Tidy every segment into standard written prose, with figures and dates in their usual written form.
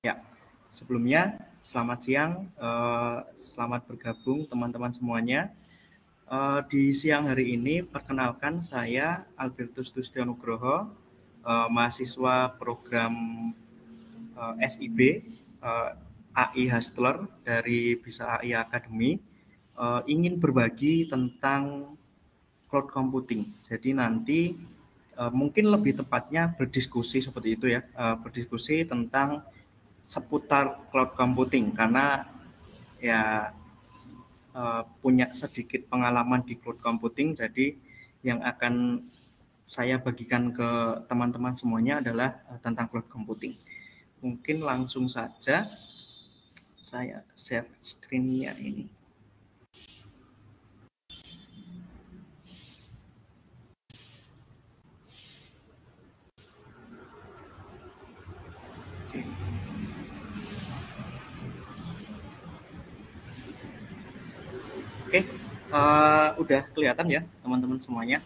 Ya, sebelumnya selamat siang, selamat bergabung teman-teman semuanya. Di siang hari ini perkenalkan saya Albertus Dustianugroho, mahasiswa program SIB AI Hustler dari Bisa AI Academy, ingin berbagi tentang cloud computing. Jadi nanti mungkin lebih tepatnya berdiskusi seperti itu ya, berdiskusi tentang seputar cloud computing karena ya punya sedikit pengalaman di cloud computing, jadi yang akan saya bagikan ke teman-teman semuanya adalah tentang cloud computing. Mungkin langsung saja saya share screen-nya ini. Oke, udah kelihatan ya teman-teman semuanya.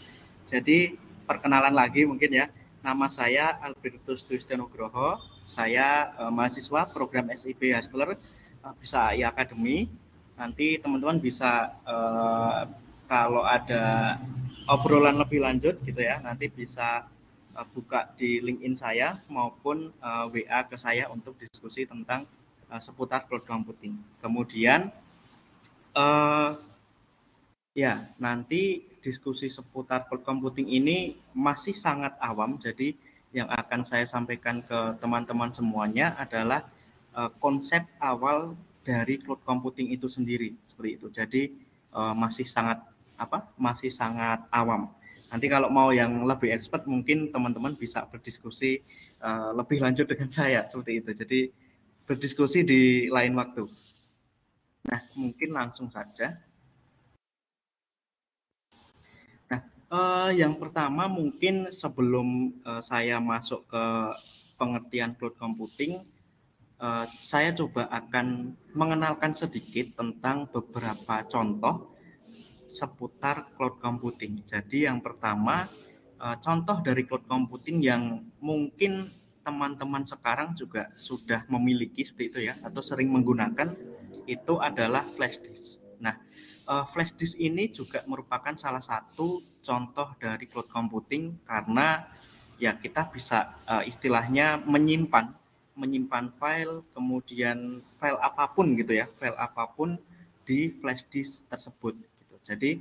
Jadi perkenalan lagi mungkin ya. Nama saya Albertus Dustianugroho. Saya mahasiswa program SIB Hustler Bisa AI Academy. Nanti teman-teman bisa kalau ada obrolan lebih lanjut gitu ya, nanti bisa buka di LinkedIn saya maupun WA ke saya untuk diskusi tentang seputar cloud computing. Kemudian ya, nanti diskusi seputar cloud computing ini masih sangat awam, jadi yang akan saya sampaikan ke teman-teman semuanya adalah konsep awal dari cloud computing itu sendiri, seperti itu. Jadi masih sangat awam. Nanti kalau mau yang lebih expert mungkin teman-teman bisa berdiskusi lebih lanjut dengan saya, seperti itu. Jadi berdiskusi di lain waktu. Nah, mungkin langsung saja. Yang pertama mungkin sebelum saya masuk ke pengertian cloud computing, saya coba akan mengenalkan sedikit tentang beberapa contoh seputar cloud computing. Jadi yang pertama, contoh dari cloud computing yang mungkin teman-teman sekarang juga sudah memiliki seperti itu ya, atau sering menggunakan, itu adalah flash disk. Nah, flash disk ini juga merupakan salah satu contoh dari cloud computing karena ya kita bisa istilahnya menyimpan file, kemudian file apapun gitu ya, file apapun di flash disk tersebut. Gitu. Jadi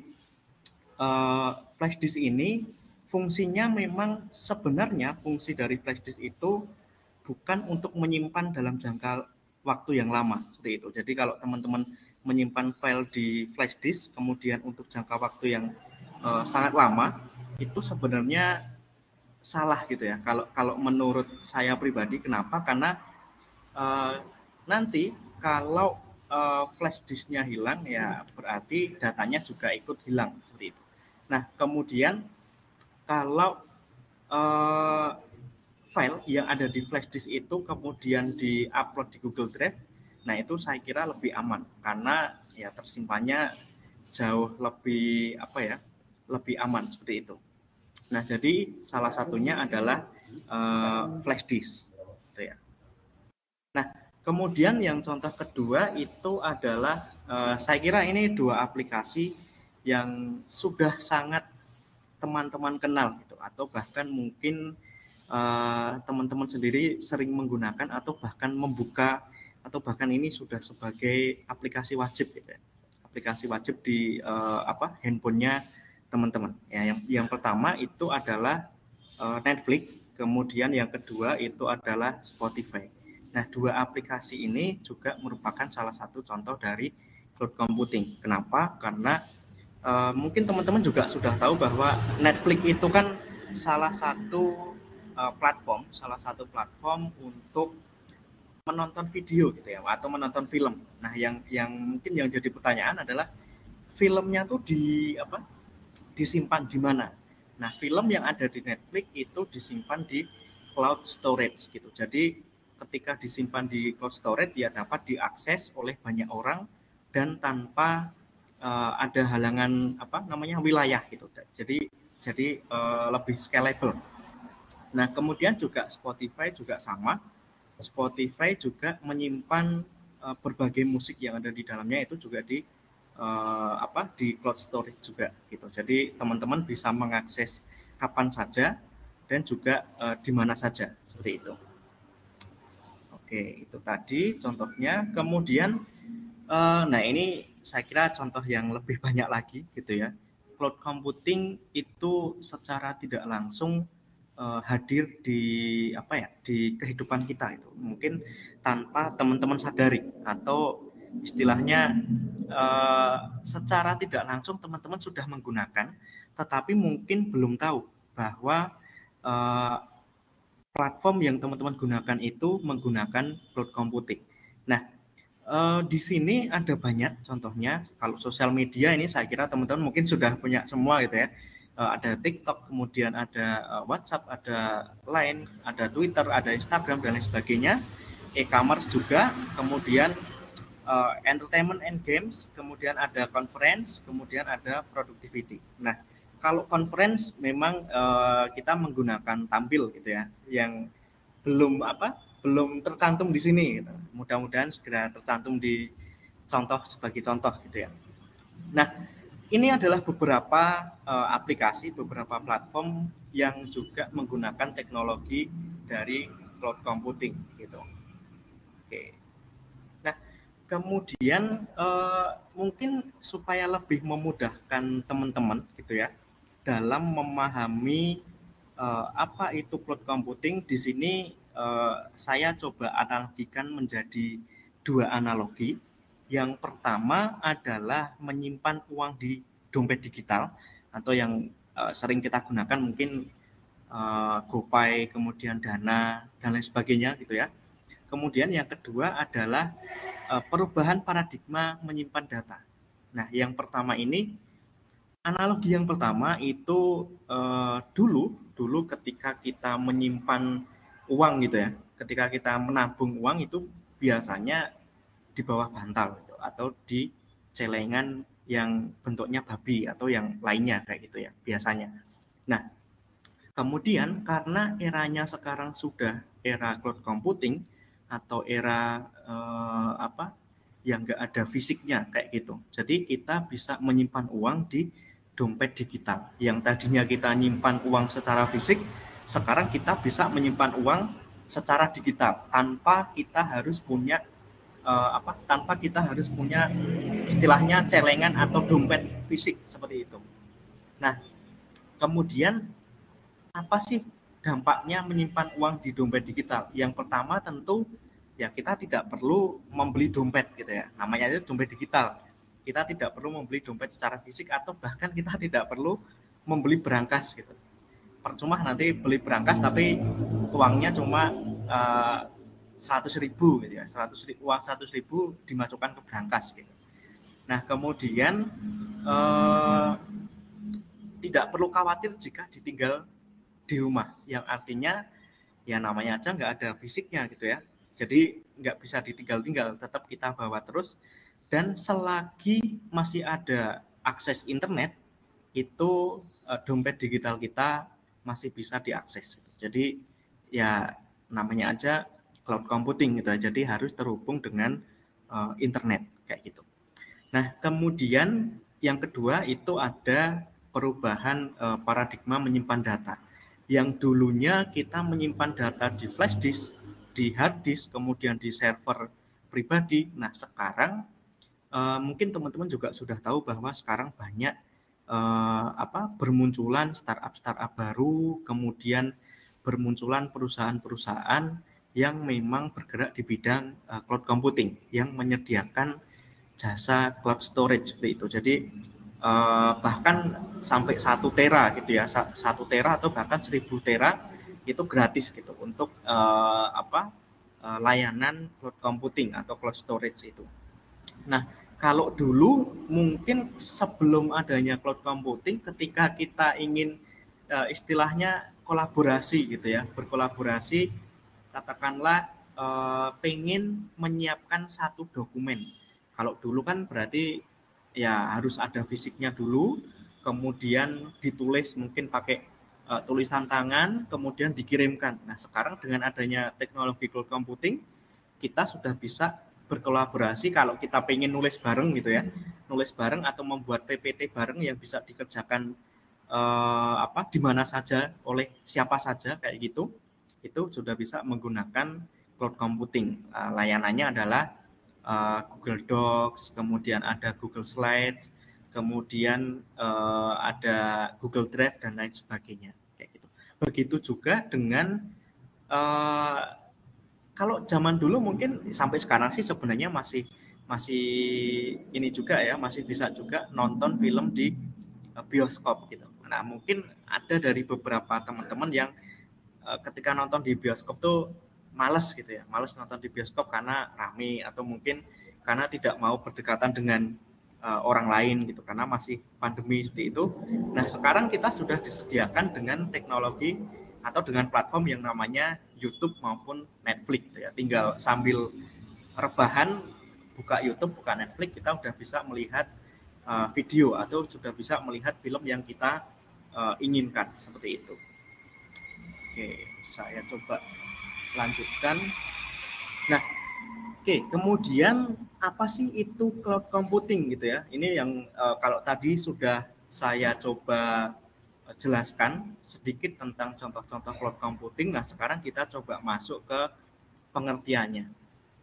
flash disk ini fungsinya memang sebenarnya fungsi dari flash disk itu bukan untuk menyimpan dalam jangka waktu yang lama seperti itu. Jadi kalau teman-teman menyimpan file di flash disk kemudian untuk jangka waktu yang sangat lama, itu sebenarnya salah gitu ya. Kalau menurut saya pribadi, kenapa? Karena nanti kalau flash disknya hilang ya berarti datanya juga ikut hilang seperti itu. Nah kemudian kalau file yang ada di flash disk itu kemudian di-upload di Google Drive, nah itu saya kira lebih aman karena ya tersimpannya jauh lebih lebih aman seperti itu. Nah jadi salah satunya adalah flash disk, gitu ya. Nah kemudian yang contoh kedua itu adalah saya kira ini dua aplikasi yang sudah sangat teman-teman kenal gitu, atau bahkan mungkin teman-teman sendiri sering menggunakan atau bahkan membuka atau bahkan ini sudah sebagai aplikasi wajib gitu ya. Aplikasi wajib di handphonenya teman-teman. Ya, yang pertama itu adalah Netflix, kemudian yang kedua itu adalah Spotify. Nah, dua aplikasi ini juga merupakan salah satu contoh dari cloud computing. Kenapa? Karena mungkin teman-teman juga sudah tahu bahwa Netflix itu kan salah satu platform untuk menonton video gitu ya, atau menonton film. Nah, yang mungkin yang jadi pertanyaan adalah filmnya tuh disimpan di mana? Nah, film yang ada di Netflix itu disimpan di cloud storage gitu. Jadi ketika disimpan di cloud storage dia dapat diakses oleh banyak orang dan tanpa ada halangan wilayah gitu. Jadi lebih scalable. Nah kemudian juga Spotify juga sama. Spotify juga menyimpan berbagai musik yang ada di dalamnya itu juga di di cloud storage juga gitu. Jadi teman-teman bisa mengakses kapan saja dan juga di mana saja seperti itu. Oke, itu tadi contohnya. Kemudian nah ini saya kira contoh yang lebih banyak lagi gitu ya. Cloud computing itu secara tidak langsung hadir di di kehidupan kita itu. Mungkin tanpa teman-teman sadari atau istilahnya secara tidak langsung teman-teman sudah menggunakan, tetapi mungkin belum tahu bahwa eh, platform yang teman-teman gunakan itu menggunakan cloud computing. Nah, di sini ada banyak contohnya. Kalau sosial media ini saya kira teman-teman mungkin sudah punya semua gitu ya. Ada TikTok, kemudian ada WhatsApp, ada Line, ada Twitter, ada Instagram dan lain sebagainya. E-commerce juga, kemudian entertainment and games, kemudian ada conference, kemudian ada productivity. Nah, kalau conference memang kita menggunakan tampil gitu ya, yang belum tercantum di sini gitu. Mudah-mudahan segera tercantum di contoh sebagai contoh gitu ya. Nah, ini adalah beberapa aplikasi, beberapa platform yang juga menggunakan teknologi dari cloud computing gitu. Oke. Nah, kemudian mungkin supaya lebih memudahkan teman-teman gitu ya dalam memahami apa itu cloud computing, di sini saya coba analogikan menjadi dua analogi. Yang pertama adalah menyimpan uang di dompet digital atau yang sering kita gunakan mungkin GoPay, kemudian Dana dan lain sebagainya gitu ya. Kemudian yang kedua adalah perubahan paradigma menyimpan data. Nah, yang pertama ini, analogi yang pertama itu dulu ketika kita menyimpan uang gitu ya, ketika kita menabung uang itu biasanya di bawah bantal gitu, atau di celengan yang bentuknya babi atau yang lainnya kayak gitu ya biasanya. Nah, kemudian karena eranya sekarang sudah era cloud computing atau era yang nggak ada fisiknya kayak gitu. Jadi kita bisa menyimpan uang di dompet digital. Yang tadinya kita nyimpan uang secara fisik, sekarang kita bisa menyimpan uang secara digital tanpa kita harus punya tanpa kita harus punya istilahnya celengan atau dompet fisik seperti itu. Nah, kemudian apa sih dampaknya menyimpan uang di dompet digital? Yang pertama tentu ya kita tidak perlu membeli dompet gitu ya. Namanya itu dompet digital. Kita tidak perlu membeli dompet secara fisik atau bahkan kita tidak perlu membeli berangkas gitu. Percuma nanti beli berangkas tapi uangnya cuma 100.000 gitu ya. Uang 100.000 dimasukkan ke berangkas gitu. Nah, kemudian tidak perlu khawatir jika ditinggal di rumah, yang artinya ya namanya aja nggak ada fisiknya gitu ya, jadi nggak bisa ditinggal-tinggal, tetap kita bawa terus, dan selagi masih ada akses internet itu dompet digital kita masih bisa diakses. Jadi ya namanya aja cloud computing gitu, jadi harus terhubung dengan internet kayak gitu. Nah, kemudian yang kedua itu ada perubahan paradigma menyimpan data. Yang dulunya kita menyimpan data di flash disk, di hard disk, kemudian di server pribadi. Nah, sekarang mungkin teman-teman juga sudah tahu bahwa sekarang banyak bermunculan startup baru, kemudian bermunculan perusahaan-perusahaan yang memang bergerak di bidang cloud computing yang menyediakan jasa cloud storage seperti itu. Jadi bahkan sampai 1 tera gitu ya, 1 tera atau bahkan 1000 tera itu gratis gitu untuk layanan cloud computing atau cloud storage itu. Nah, kalau dulu mungkin sebelum adanya cloud computing, ketika kita ingin istilahnya kolaborasi gitu ya, berkolaborasi, katakanlah pengen menyiapkan satu dokumen. Kalau dulu kan berarti ya harus ada fisiknya dulu, kemudian ditulis mungkin pakai tulisan tangan, kemudian dikirimkan. Nah, sekarang dengan adanya teknologi cloud computing, kita sudah bisa berkolaborasi kalau kita pengen nulis bareng gitu ya, nulis bareng atau membuat PPT bareng yang bisa dikerjakan di mana saja oleh siapa saja kayak gitu, itu sudah bisa menggunakan cloud computing. Layanannya adalah Google Docs, kemudian ada Google Slides, kemudian ada Google Drive dan lain sebagainya kayak gitu. Begitu juga dengan kalau zaman dulu mungkin sampai sekarang sih sebenarnya masih ini juga ya, masih bisa juga nonton film di bioskop gitu. Nah, mungkin ada dari beberapa teman-teman yang ketika nonton di bioskop tuh males gitu ya, males nonton di bioskop karena rame atau mungkin karena tidak mau berdekatan dengan orang lain gitu karena masih pandemi seperti itu. Nah, sekarang kita sudah disediakan dengan teknologi atau dengan platform yang namanya YouTube maupun Netflix gitu ya. Tinggal sambil rebahan buka YouTube, buka Netflix, kita udah bisa melihat video atau sudah bisa melihat film yang kita inginkan seperti itu. Oke, saya coba lanjutkan. Nah, kemudian apa sih itu cloud computing gitu ya? Ini yang kalau tadi sudah saya coba jelaskan sedikit tentang contoh-contoh cloud computing. Nah, sekarang kita coba masuk ke pengertiannya.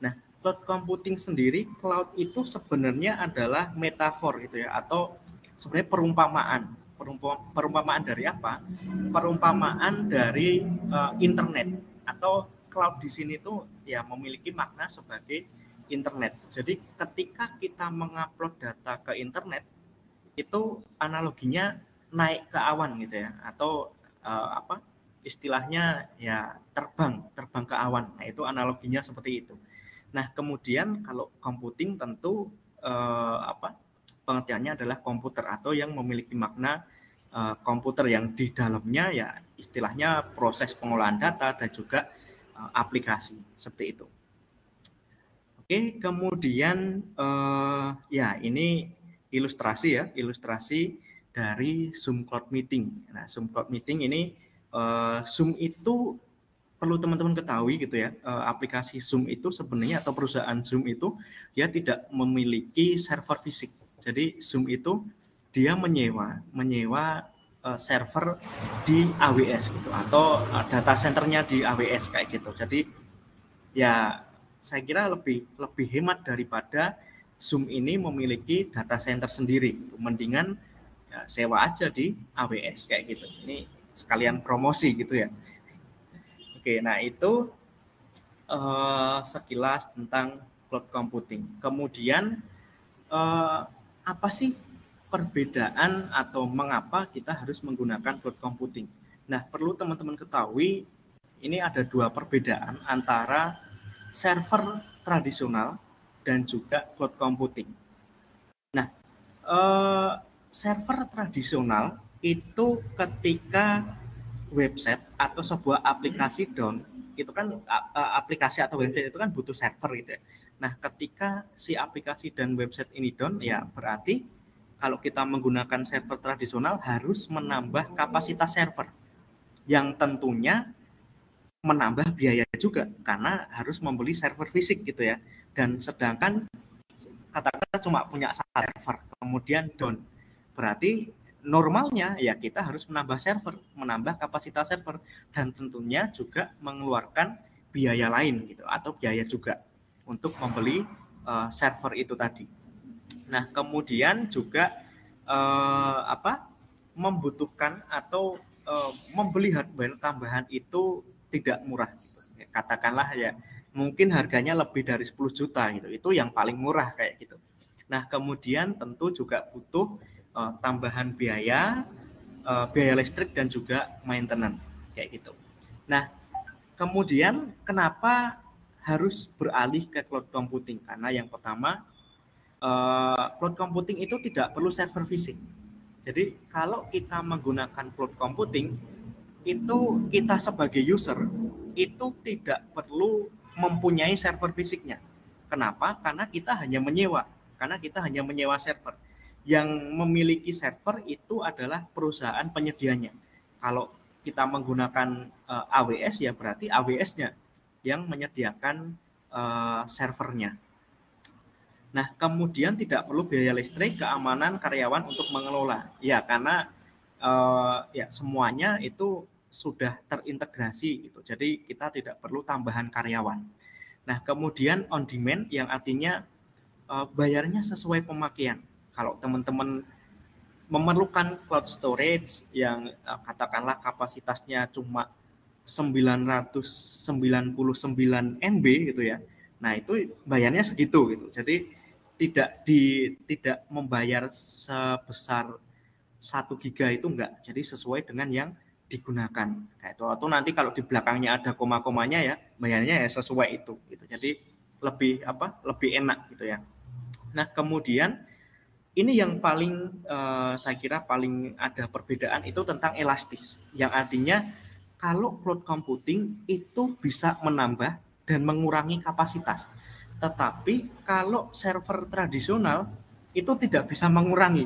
Nah, cloud computing sendiri, cloud itu sebenarnya adalah metafor gitu ya, atau sebenarnya perumpamaan. Perumpamaan dari apa? Perumpamaan dari internet, atau cloud di sini tuh ya memiliki makna sebagai internet. Jadi ketika kita mengupload data ke internet, itu analoginya naik ke awan gitu ya, atau istilahnya ya terbang ke awan. Nah, itu analoginya seperti itu. Nah, kemudian kalau computing tentu pengertiannya adalah komputer atau yang memiliki makna komputer yang di dalamnya ya istilahnya proses pengolahan data dan juga aplikasi seperti itu. Oke, kemudian ya ini ilustrasi dari Zoom Cloud Meeting. Nah, Zoom Cloud Meeting ini Zoom itu perlu teman-teman ketahui gitu ya, aplikasi Zoom itu sebenarnya atau perusahaan Zoom itu dia tidak memiliki server fisik. Jadi Zoom itu dia menyewa server di AWS gitu atau data centernya di AWS kayak gitu. Jadi ya saya kira lebih hemat daripada Zoom ini memiliki data center sendiri. Mendingan ya, sewa aja di AWS kayak gitu. Ini sekalian promosi gitu ya. Oke, nah itu sekilas tentang cloud computing. Kemudian apa sih perbedaan atau mengapa kita harus menggunakan cloud computing? Nah, perlu teman-teman ketahui ini ada dua perbedaan antara server tradisional dan juga cloud computing. Nah, server tradisional itu ketika website atau sebuah aplikasi down, itu kan aplikasi atau website itu kan butuh server gitu ya. Nah, ketika si aplikasi dan website ini down, ya berarti kalau kita menggunakan server tradisional harus menambah kapasitas server yang tentunya menambah biaya juga karena harus membeli server fisik gitu ya. Dan sedangkan katakanlah cuma punya server kemudian down, berarti normalnya ya kita harus menambah server, menambah kapasitas server dan tentunya juga mengeluarkan biaya lain gitu atau biaya juga untuk membeli server itu tadi. Nah, kemudian juga membutuhkan atau membeli hardware tambahan itu tidak murah gitu. Katakanlah ya mungkin harganya lebih dari 10 juta gitu. Itu yang paling murah kayak gitu. Nah, kemudian tentu juga butuh tambahan biaya listrik dan juga maintenance kayak gitu. Nah, kemudian kenapa harus beralih ke cloud computing? Karena yang pertama cloud computing itu tidak perlu server fisik. Jadi kalau kita menggunakan cloud computing itu kita sebagai user itu tidak perlu mempunyai server fisiknya. Kenapa? Karena kita hanya menyewa. Karena kita hanya menyewa server. Yang memiliki server itu adalah perusahaan penyedianya. Kalau kita menggunakan AWS, ya berarti AWS-nya yang menyediakan servernya. Nah, kemudian tidak perlu biaya listrik, keamanan karyawan untuk mengelola. Ya, karena ya semuanya itu sudah terintegrasi gitu. Jadi kita tidak perlu tambahan karyawan. Nah, kemudian on demand yang artinya bayarnya sesuai pemakaian. Kalau teman-teman memerlukan cloud storage yang katakanlah kapasitasnya cuma 999 MB gitu ya. Nah, itu bayarnya segitu gitu. Jadi tidak membayar sebesar 1 giga itu enggak. Jadi sesuai dengan yang digunakan. Kayak itu. Atau nanti kalau di belakangnya ada koma-komanya ya, bayarnya ya sesuai itu gitu. Jadi lebih enak gitu ya. Nah, kemudian ini yang paling saya kira paling ada perbedaan itu tentang elastis. Yang artinya kalau cloud computing itu bisa menambah dan mengurangi kapasitas. Tetapi kalau server tradisional itu tidak bisa mengurangi.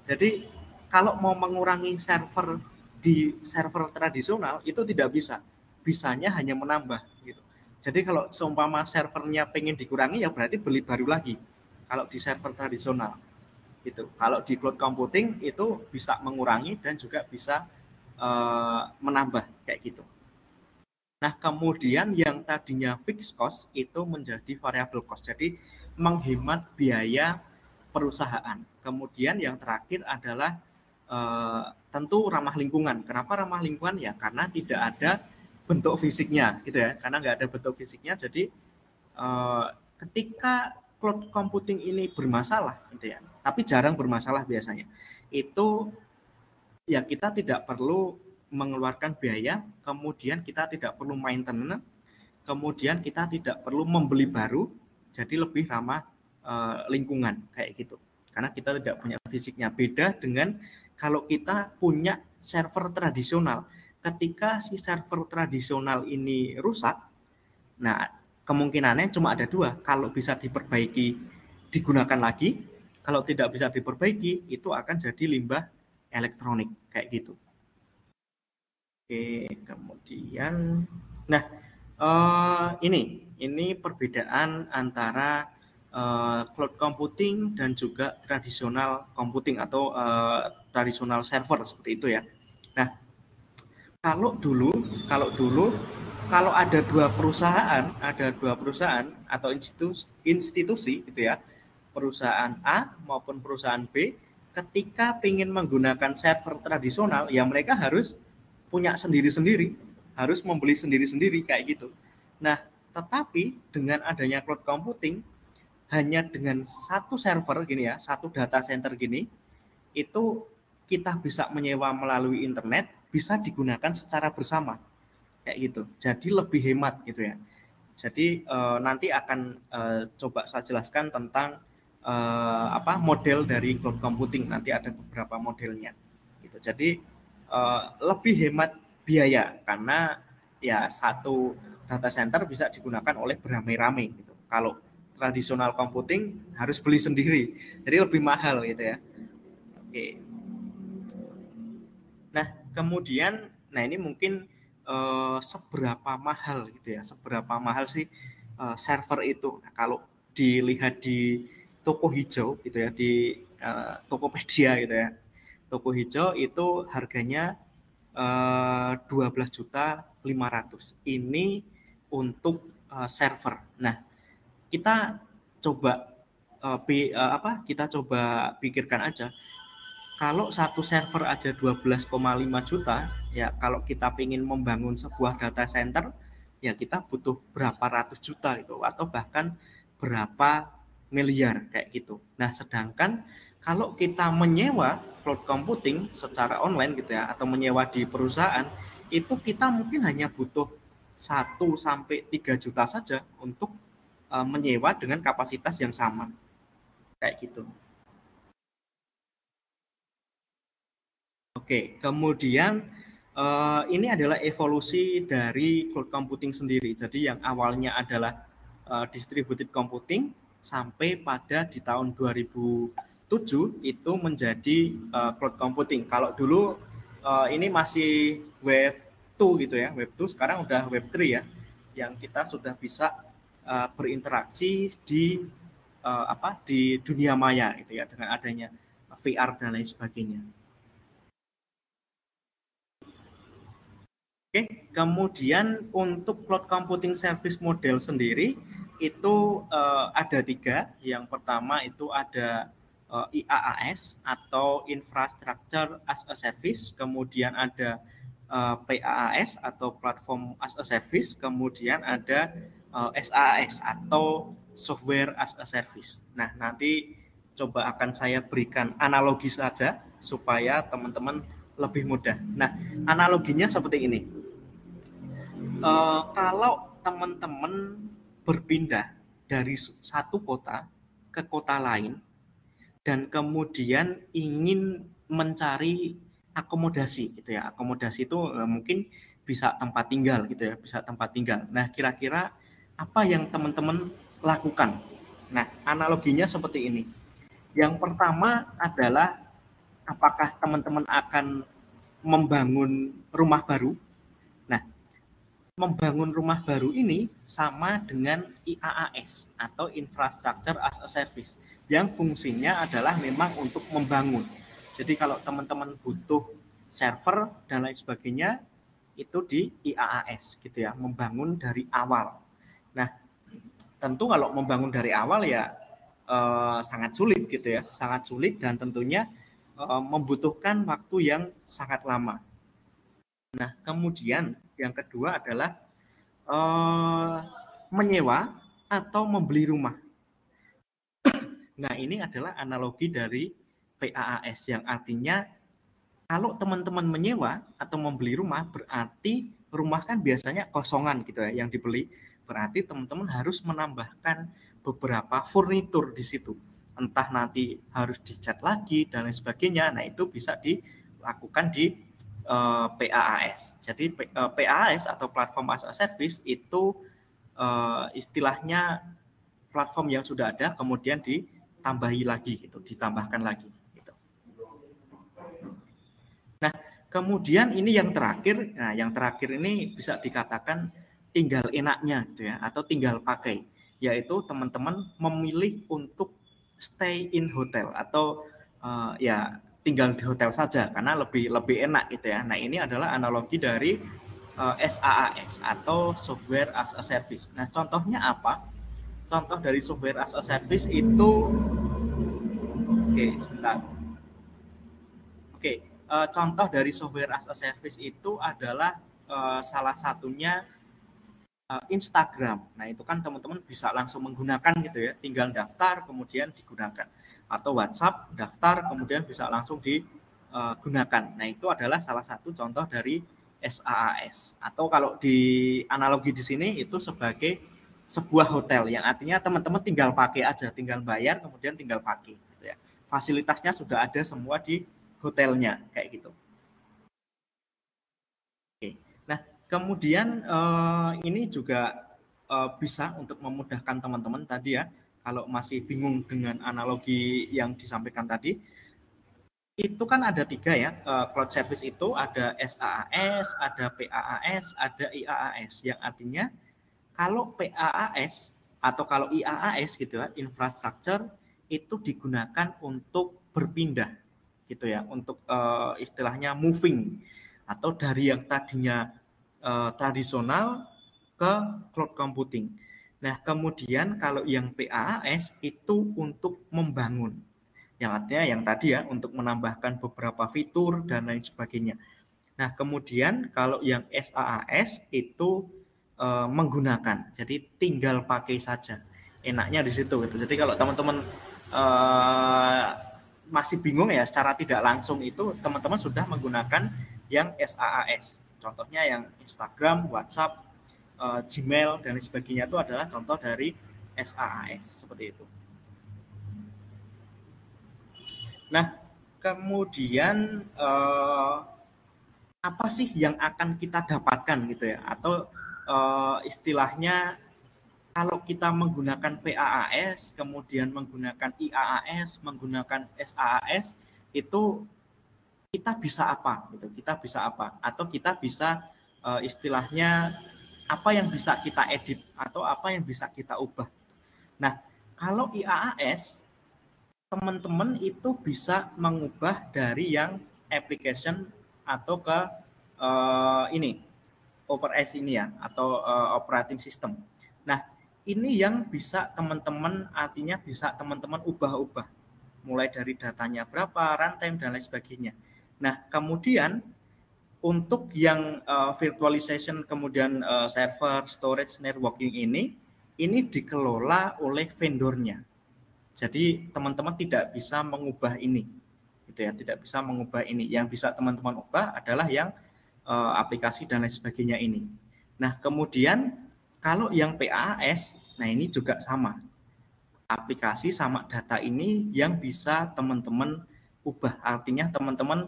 Jadi kalau mau mengurangi server di server tradisional itu tidak bisa. Bisanya hanya menambah gitu. Jadi kalau seumpama servernya pengen dikurangi ya berarti beli baru lagi. Kalau di server tradisional itu. Kalau di cloud computing itu bisa mengurangi dan juga bisa menambah kayak gitu. Nah, kemudian yang tadinya fixed cost itu menjadi variable cost. Jadi menghemat biaya perusahaan. Kemudian yang terakhir adalah tentu ramah lingkungan. Kenapa ramah lingkungan? Ya karena tidak ada bentuk fisiknya gitu ya. Karena nggak ada bentuk fisiknya, jadi ketika cloud computing ini bermasalah gitu ya, tapi jarang bermasalah biasanya, itu ya kita tidak perlu mengeluarkan biaya, kemudian kita tidak perlu maintenance, kemudian kita tidak perlu membeli baru, jadi lebih ramah lingkungan kayak gitu. Karena kita tidak punya fisiknya. Beda dengan kalau kita punya server tradisional. Ketika si server tradisional ini rusak, nah kemungkinannya cuma ada dua. Kalau bisa diperbaiki, digunakan lagi. Kalau tidak bisa diperbaiki, itu akan jadi limbah elektronik kayak gitu. Oke, kemudian, nah ini perbedaan antara cloud computing dan juga tradisional computing atau tradisional server seperti itu ya. Nah, kalau dulu kalau ada dua perusahaan atau institusi gitu ya, perusahaan A maupun perusahaan B, ketika ingin menggunakan server tradisional, ya mereka harus punya sendiri-sendiri, harus membeli sendiri-sendiri kayak gitu. Nah, tetapi dengan adanya cloud computing, hanya dengan satu server gini ya, satu data center gini, itu kita bisa menyewa melalui internet, bisa digunakan secara bersama kayak gitu. Jadi lebih hemat gitu ya. Jadi nanti akan coba saya jelaskan tentang model dari cloud computing. Nanti ada beberapa modelnya. Gitu. Jadi lebih hemat biaya karena ya satu data center bisa digunakan oleh beramai-ramai gitu. Kalau tradisional computing harus beli sendiri, jadi lebih mahal gitu ya. Oke. Nah kemudian, ini mungkin seberapa mahal gitu ya? Seberapa mahal sih server itu? Nah, kalau dilihat di toko hijau gitu ya, di Tokopedia gitu ya, toko hijau itu harganya 12.500.000. Ini untuk server. Nah, kita coba kita coba pikirkan aja. Kalau satu server aja 12,5 juta, ya kalau kita ingin membangun sebuah data center, ya kita butuh berapa ratus juta itu, atau bahkan berapa miliar kayak gitu. Nah, sedangkan kalau kita menyewa cloud computing secara online gitu ya, atau menyewa di perusahaan, itu kita mungkin hanya butuh 1 sampai 3 juta saja untuk menyewa dengan kapasitas yang sama. Kayak gitu. Oke, kemudian ini adalah evolusi dari cloud computing sendiri. Jadi yang awalnya adalah distributed computing sampai pada di tahun 2007 itu menjadi cloud computing. Kalau dulu ini masih Web 2 gitu ya. Web 2 sekarang udah Web 3 ya, yang kita sudah bisa berinteraksi di di dunia maya gitu ya, dengan adanya VR dan lain sebagainya. Oke, kemudian untuk cloud computing service model sendiri itu ada 3. Yang pertama itu ada IaaS atau Infrastructure as a Service, kemudian ada PaaS atau Platform as a Service, kemudian ada SaaS atau Software as a Service. Nah, nanti coba akan saya berikan analogi saja supaya teman-teman lebih mudah. Nah, analoginya seperti ini. Kalau teman-teman berpindah dari satu kota ke kota lain dan kemudian ingin mencari akomodasi gitu ya. Akomodasi itu mungkin bisa tempat tinggal gitu ya, bisa tempat tinggal. Nah, kira-kira apa yang teman-teman lakukan? Nah, analoginya seperti ini. Yang pertama adalah apakah teman-teman akan membangun rumah baru? Nah, membangun rumah baru ini sama dengan IaaS atau Infrastructure as a Service yang fungsinya adalah memang untuk membangun. Jadi kalau teman-teman butuh server dan lain sebagainya itu di IaaS gitu ya, membangun dari awal. Nah, tentu kalau membangun dari awal ya sangat sulit gitu ya, sangat sulit dan tentunya membutuhkan waktu yang sangat lama. Nah, kemudian yang kedua adalah menyewa atau membeli rumah. Nah, ini adalah analogi dari PaaS yang artinya kalau teman-teman menyewa atau membeli rumah berarti rumah kan biasanya kosongan gitu ya yang dibeli. Berarti teman-teman harus menambahkan beberapa furnitur di situ. Entah nanti harus dicat lagi dan lain sebagainya. Nah, itu bisa dilakukan di PaaS. Jadi PaaS atau Platform as a Service itu istilahnya platform yang sudah ada kemudian ditambahi lagi gitu, ditambahkan lagi gitu. Nah, kemudian ini yang terakhir. Nah, yang terakhir ini bisa dikatakan tinggal enaknya gitu ya, atau tinggal pakai, yaitu teman-teman memilih untuk stay in hotel atau ya tinggal di hotel saja karena lebih enak gitu ya. Nah, ini adalah analogi dari SaaS atau Software as a Service. Nah, contohnya apa? Contoh dari Software as a Service itu, sebentar. Contoh dari Software as a Service itu adalah salah satunya Instagram. Nah, itu kan teman-teman bisa langsung menggunakan gitu ya, tinggal daftar kemudian digunakan. Atau WhatsApp, daftar kemudian bisa langsung digunakan. Nah, itu adalah salah satu contoh dari SaaS. Atau kalau di analogi di sini itu sebagai sebuah hotel yang artinya teman-teman tinggal pakai aja, tinggal bayar kemudian tinggal pakai gitu ya. Fasilitasnya sudah ada semua di hotelnya kayak gitu. Oke. Nah, kemudian ini juga bisa untuk memudahkan teman-teman tadi ya, kalau masih bingung dengan analogi yang disampaikan tadi, itu kan ada 3 ya, cloud service itu ada SaaS, ada PaaS, ada IaaS, yang artinya kalau PaaS atau kalau IaaS gitu ya, infrastructure itu digunakan untuk berpindah gitu ya, untuk istilahnya moving atau dari yang tadinya tradisional ke cloud computing. Nah, kemudian kalau yang PaaS itu untuk membangun. Yang artinya yang tadi ya, untuk menambahkan beberapa fitur dan lain sebagainya. Nah, kemudian kalau yang SaaS itu menggunakan. Jadi tinggal pakai saja. Enaknya di situ gitu. Jadi kalau teman-teman masih bingung ya secara tidak langsung itu teman-teman sudah menggunakan yang SaaS. Contohnya yang Instagram, WhatsApp, Gmail dan sebagainya itu adalah contoh dari SaaS seperti itu. Nah, kemudian apa sih yang akan kita dapatkan gitu ya? Atau istilahnya kalau kita menggunakan PaaS, kemudian menggunakan IaaS, menggunakan SaaS, itu kita bisa apa gitu, kita bisa apa, atau kita bisa istilahnya apa yang bisa kita edit atau apa yang bisa kita ubah. Nah, kalau IaaS teman-teman itu bisa mengubah dari yang application atau ke ini OS ini ya, atau operating system. Nah, ini yang bisa teman-teman, artinya bisa teman-teman ubah-ubah mulai dari datanya berapa, runtime dan lain sebagainya. Nah, kemudian untuk yang virtualization, kemudian server, storage, networking ini dikelola oleh vendornya. Jadi teman-teman tidak bisa mengubah ini, gitu ya, tidak bisa mengubah ini. Yang bisa teman-teman ubah adalah yang aplikasi dan lain sebagainya ini. Nah, kemudian kalau yang PaaS, nah ini juga sama. Aplikasi sama data ini yang bisa teman-teman ubah. Artinya teman-teman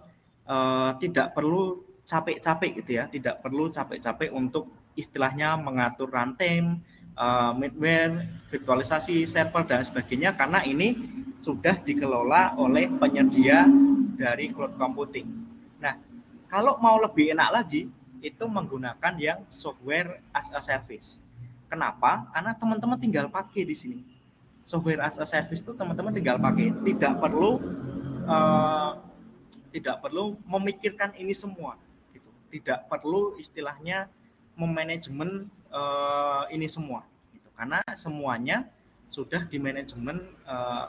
tidak perlu capek-capek gitu ya, tidak perlu capek-capek untuk istilahnya mengatur runtime, middleware, virtualisasi, server dan sebagainya, karena ini sudah dikelola oleh penyedia dari cloud computing. Nah, kalau mau lebih enak lagi, itu menggunakan yang software as a service. Kenapa? Karena teman-teman tinggal pakai di sini. Software as a service itu teman-teman tinggal pakai, tidak perlu memikirkan ini semua, gitu. Tidak perlu istilahnya memanajemen ini semua, gitu. Karena semuanya sudah dimanajemen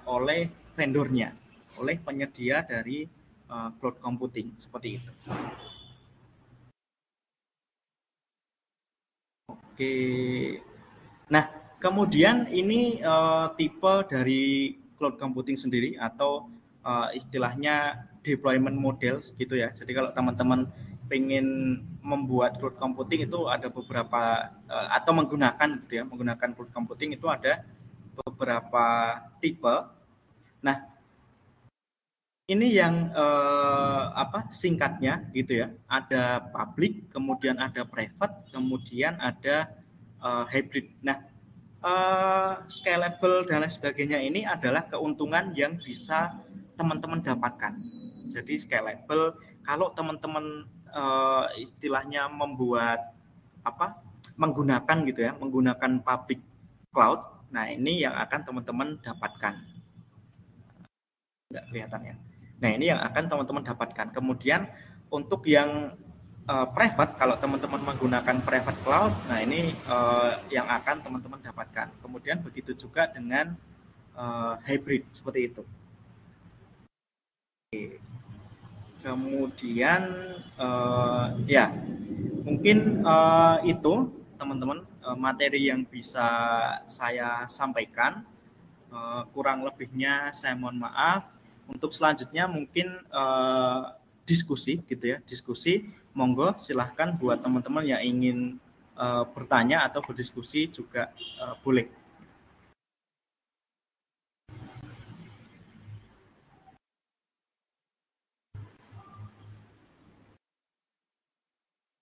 oleh vendornya, oleh penyedia dari cloud computing, seperti itu. Oke, nah kemudian ini tipe dari cloud computing sendiri atau istilahnya deployment model gitu ya. Jadi kalau teman-teman pengen membuat cloud computing itu ada beberapa atau menggunakan gitu ya, menggunakan cloud computing itu ada beberapa tipe. Nah, ini yang singkatnya gitu ya. Ada public, kemudian ada private, kemudian ada hybrid. Nah, scalable dan lain sebagainya ini adalah keuntungan yang bisa teman-teman dapatkan. Jadi scalable, kalau teman-teman istilahnya membuat menggunakan gitu ya, menggunakan public cloud. Nah, ini yang akan teman-teman dapatkan. Enggak kelihatan ya. Nah, ini yang akan teman-teman dapatkan. Kemudian untuk yang private, kalau teman-teman menggunakan private cloud, nah ini yang akan teman-teman dapatkan. Kemudian begitu juga dengan hybrid, seperti itu. Oke. Kemudian ya mungkin itu teman-teman materi yang bisa saya sampaikan. Kurang lebihnya saya mohon maaf. Untuk selanjutnya mungkin diskusi gitu ya, diskusi. Monggo silahkan buat teman-teman yang ingin bertanya atau berdiskusi juga boleh.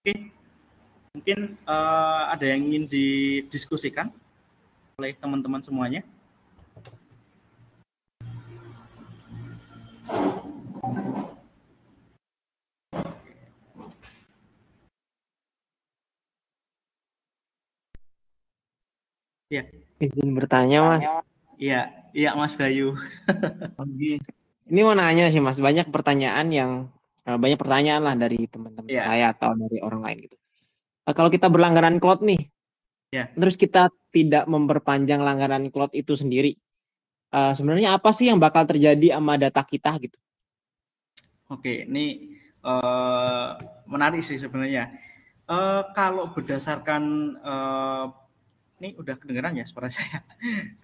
Oke, mungkin ada yang ingin didiskusikan oleh teman-teman semuanya. Ya. Izin bertanya, Mas. Iya, Mas Bayu. Ini mau nanya sih, Mas. Banyak pertanyaan lah dari teman-teman saya atau dari orang lain gitu. Kalau kita berlangganan cloud nih, terus kita tidak memperpanjang langganan cloud itu sendiri, sebenarnya apa sih yang bakal terjadi sama data kita gitu? Oke, ini menarik sih sebenarnya. Kalau berdasarkan ini udah kedengeran ya suara saya.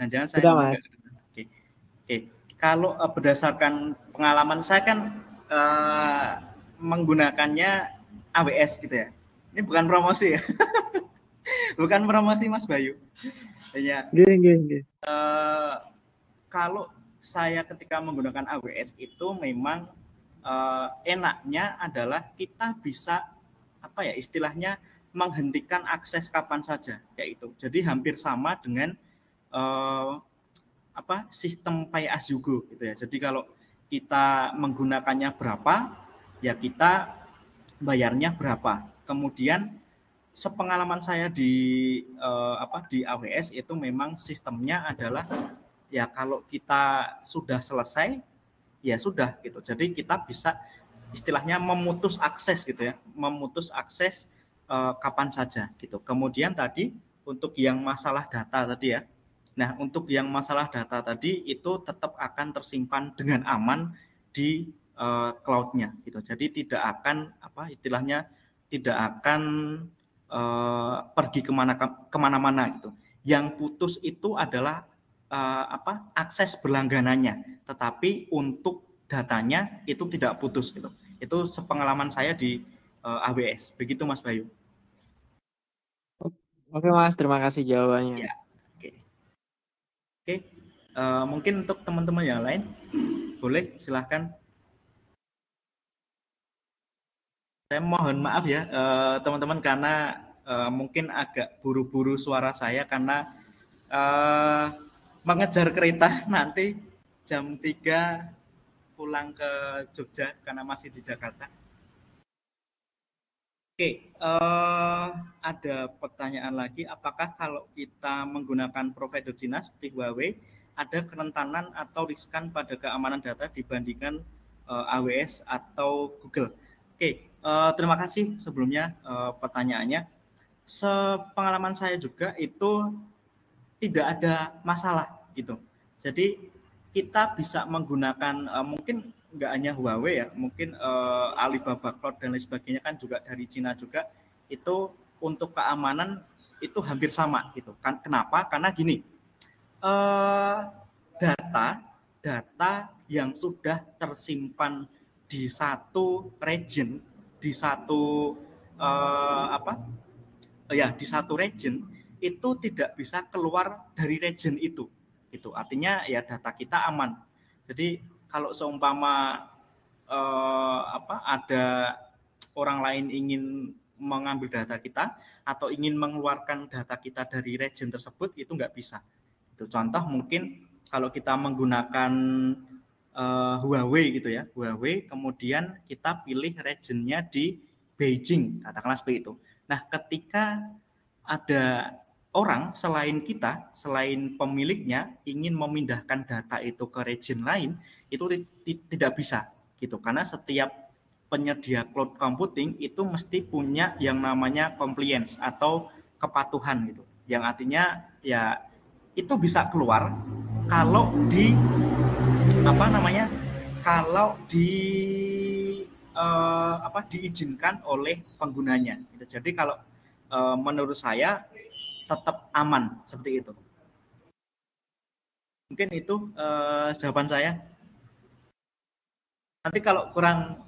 Jangan-jangan saya Mas. Oke. Kalau berdasarkan pengalaman saya kan menggunakannya AWS gitu ya. Ini bukan promosi ya. Bukan promosi Mas Bayu. Ya. Kalau saya ketika menggunakan AWS itu memang enaknya adalah kita bisa istilahnya menghentikan akses kapan saja kayak itu. Jadi hampir sama dengan sistem pay as you go gitu ya. Jadi kalau kita menggunakannya berapa, ya kita bayarnya berapa. Kemudian sepengalaman saya di AWS itu memang sistemnya adalah ya kalau kita sudah selesai ya sudah gitu. Jadi kita bisa istilahnya memutus akses gitu ya, memutus akses kapan saja gitu. Kemudian tadi untuk yang masalah data tadi ya. Nah, untuk yang masalah data tadi itu tetap akan tersimpan dengan aman di cloud-nya gitu. Jadi tidak akan istilahnya tidak akan pergi kemana-mana gitu. Yang putus itu adalah akses berlangganannya, tetapi untuk datanya itu tidak putus gitu. Itu sepengalaman saya di AWS. Begitu Mas Bayu. Oke Mas, terima kasih jawabannya. Ya, oke. Mungkin untuk teman-teman yang lain, boleh silahkan. Saya mohon maaf ya teman-teman karena mungkin agak buru-buru suara saya karena mengejar kereta nanti jam 3 pulang ke Jogja karena masih di Jakarta. Oke, ada pertanyaan lagi, apakah kalau kita menggunakan provider Cina seperti Huawei, ada kerentanan atau riskan pada keamanan data dibandingkan AWS atau Google? Oke, terima kasih sebelumnya pertanyaannya. Sepengalaman saya juga itu tidak ada masalah gitu. Jadi kita bisa menggunakan mungkin nggak hanya Huawei ya, mungkin Alibaba Cloud dan lain sebagainya kan juga dari Cina juga, itu untuk keamanan itu hampir sama gitu kan. Kenapa? Karena gini, data yang sudah tersimpan di satu region, di satu di satu region itu tidak bisa keluar dari region itu. Artinya ya data kita aman. Jadi kalau seumpama ada orang lain ingin mengambil data kita atau ingin mengeluarkan data kita dari region tersebut itu nggak bisa. Itu contoh mungkin kalau kita menggunakan Huawei gitu ya, Huawei kemudian kita pilih regionnya di Beijing, katakanlah seperti itu. Nah, ketika ada orang selain kita, selain pemiliknya ingin memindahkan data itu ke region lain, itu tidak bisa gitu, karena setiap penyedia cloud computing itu mesti punya yang namanya compliance atau kepatuhan gitu, yang artinya ya itu bisa keluar kalau diizinkan oleh penggunanya gitu. Jadi kalau menurut saya tetap aman seperti itu. Mungkin itu jawaban saya. Nanti kalau kurang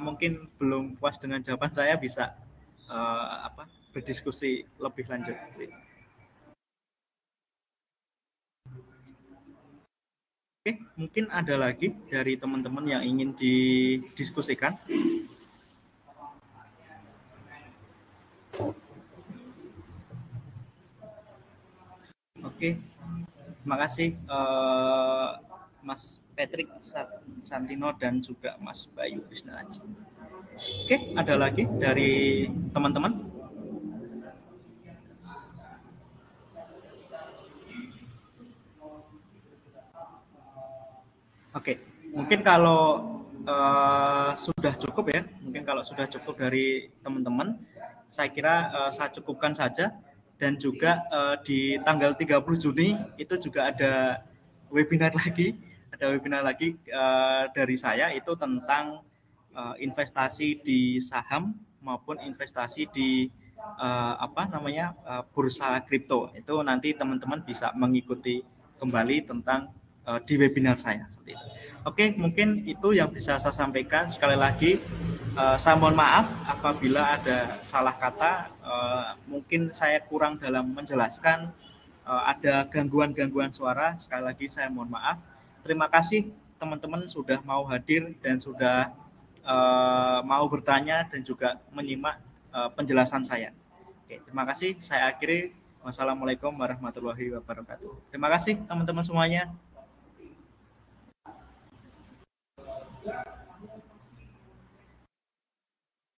mungkin belum puas dengan jawaban saya bisa berdiskusi lebih lanjut. Oke, mungkin ada lagi dari teman-teman yang ingin didiskusikan. Oke, terima kasih Mas Patrick Santino dan juga Mas Bayu Krishna Aji. Oke, ada lagi dari teman-teman? Oke, mungkin kalau sudah cukup ya, mungkin kalau sudah cukup dari teman-teman, saya kira saya cukupkan saja. Dan juga di tanggal 30 Juni itu juga ada webinar lagi dari saya, itu tentang investasi di saham maupun investasi di bursa kripto. Itu nanti teman-teman bisa mengikuti kembali tentang di webinar saya seperti itu. Oke, mungkin itu yang bisa saya sampaikan. Sekali lagi saya mohon maaf apabila ada salah kata, mungkin saya kurang dalam menjelaskan, ada gangguan-gangguan suara. Sekali lagi saya mohon maaf. Terima kasih teman-teman sudah mau hadir dan sudah mau bertanya dan juga menyimak penjelasan saya. Oke, terima kasih. Saya akhiri. Wassalamualaikum warahmatullahi wabarakatuh. Terima kasih teman-teman semuanya.